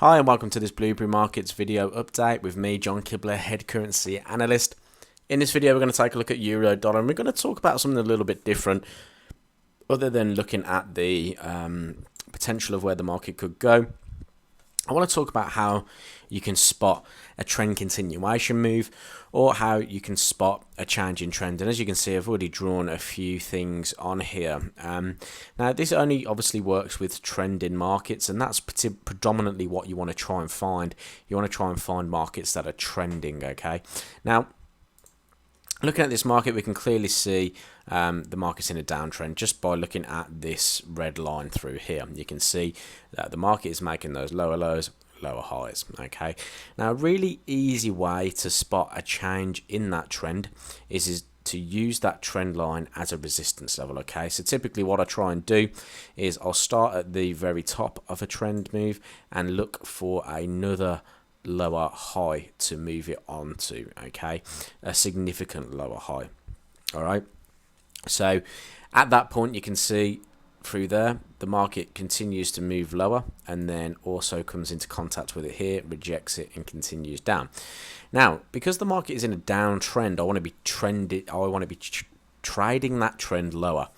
Hi and welcome to this Blueberry Markets video update with me, John Kibler, head currency analyst. In this video we're going to take a look at Euro dollar and we're going to talk about something a little bit different other than looking at the potential of where the market could go. I want to talk about how you can spot a trend continuation move or how you can spot a change in trend. And as you can see, I've already drawn a few things on here. Now, this only obviously works with trend in markets, and that's predominantly what you want to try and find. You want to try and find markets that are trending, okay? Now, looking at this market, we can clearly see the market's in a downtrend just by looking at this red line through here. You can see that the market is making those lower lows, lower highs. Okay, now a really easy way to spot a change in that trend is to use that trend line as a resistance level. Okay, so typically what I try and do is I'll start at the very top of a trend move and look for another lower high to move it on to, okay, a significant lower high. All right, so at that point you can see through there the market continues to move lower and then also comes into contact with it here, rejects it and continues down. Now, because the market is in a downtrend, I want to be trading that trend lower.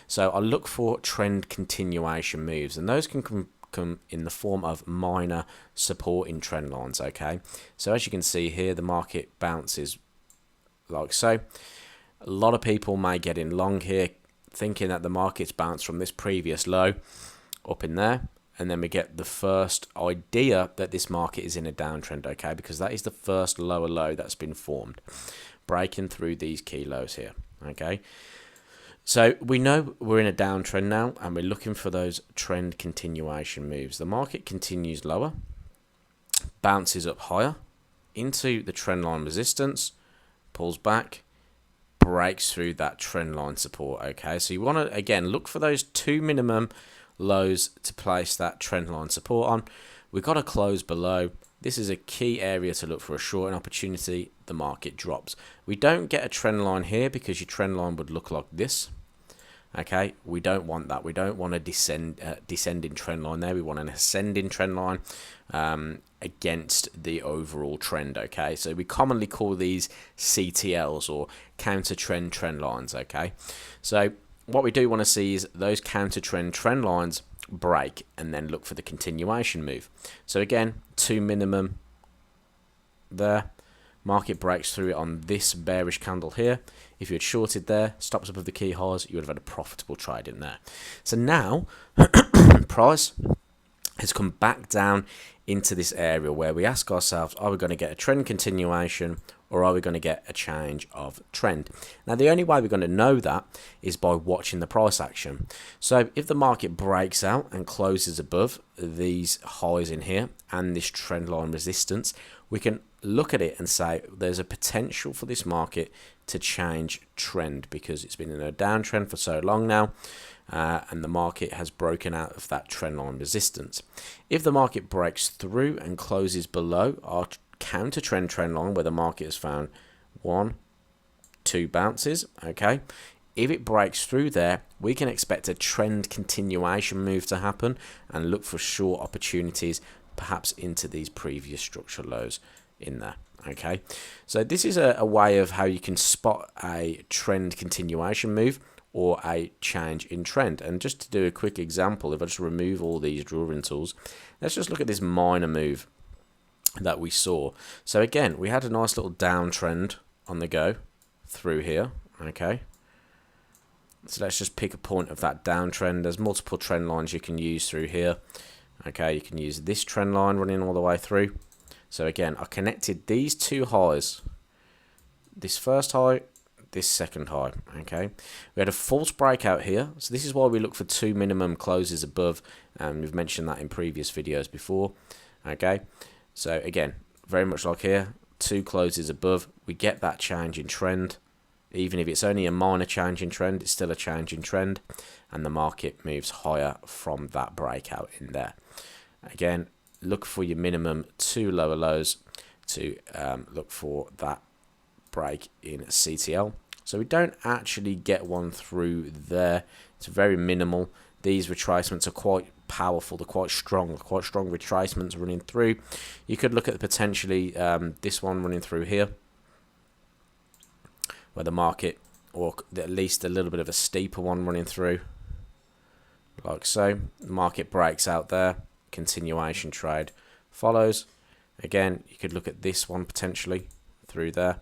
So I look for trend continuation moves, and those can come in the form of minor supporting trend lines. Okay, so as you can see here, the market bounces like so. A lot of people may get in long here thinking that the market's bounced from this previous low up in there, and then we get the first idea that this market is in a downtrend, okay, because that is the first lower low that's been formed, breaking through these key lows here. Okay, so we know we're in a downtrend now and we're looking for those trend continuation moves. The market continues lower, bounces up higher into the trend line resistance, pulls back, breaks through that trend line support. Okay, so you want to again look for those two minimum lows to place that trend line support on. We've got to close below. This is a key area to look for a shorting opportunity. The market drops. We don't get a trend line here because your trend line would look like this. Okay, we don't want that. We don't want a descending trend line there. We want an ascending trend line against the overall trend. Okay, so we commonly call these CTLs or counter trend lines. Okay, so what we do want to see is those counter trend lines break and then look for the continuation move. So again, two minimum there. Market breaks through it on this bearish candle here. If you had shorted there, stops above the key highs, you would have had a profitable trade in there. So now, price has come back down into this area where we ask ourselves, are we going to get a trend continuation or are we going to get a change of trend? Now, the only way we're going to know that is by watching the price action. So if the market breaks out and closes above these highs in here and this trend line resistance, we can look at it and say there's a potential for this market to change trend because it's been in a downtrend for so long now, and the market has broken out of that trend line resistance. If the market breaks through and closes below our counter trend line where the market has found 1, 2 bounces, okay, if it breaks through there, we can expect a trend continuation move to happen and look for short opportunities perhaps into these previous structural lows in there. Okay, so this is a way of how you can spot a trend continuation move or a change in trend. And just to do a quick example, if I just remove all these drawing tools, let's just look at this minor move that we saw. So again, we had a nice little downtrend on the go through here. Okay, so let's just pick a point of that downtrend. There's multiple trend lines you can use through here. Okay, you can use this trend line running all the way through. So again, I connected these two highs, this first high, this second high. Okay, we had a false breakout here, so this is why we look for two minimum closes above, and we've mentioned that in previous videos before. Okay, so again, very much like here, two closes above, we get that change in trend. Even if it's only a minor change in trend, it's still a change in trend, and the market moves higher from that breakout in there. Again, look for your minimum two lower lows to look for that break in CTL. So we don't actually get one through there. It's very minimal. These retracements are quite powerful, they're quite strong retracements running through. You could look at potentially this one running through here, where the market, or at least a little bit of a steeper one running through, like so. The market breaks out there, continuation trade follows. Again, you could look at this one potentially through there,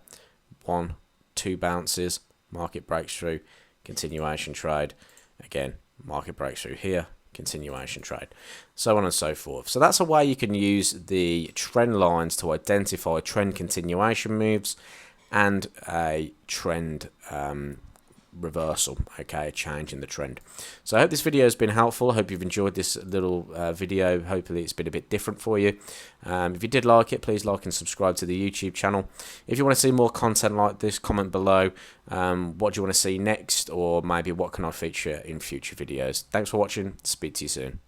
1, 2 bounces, market breaks through, continuation trade. Again, market breaks through here, continuation trade, so on and so forth. So that's a way you can use the trend lines to identify trend continuation moves and a trend reversal, okay, a change in the trend. So I hope this video has been helpful. I hope you've enjoyed this little video. Hopefully it's been a bit different for you. If you did like it, please like and subscribe to the YouTube channel. If you want to see more content like this, comment below what do you want to see next, or maybe what can I feature in future videos. Thanks for watching. Speak to you soon.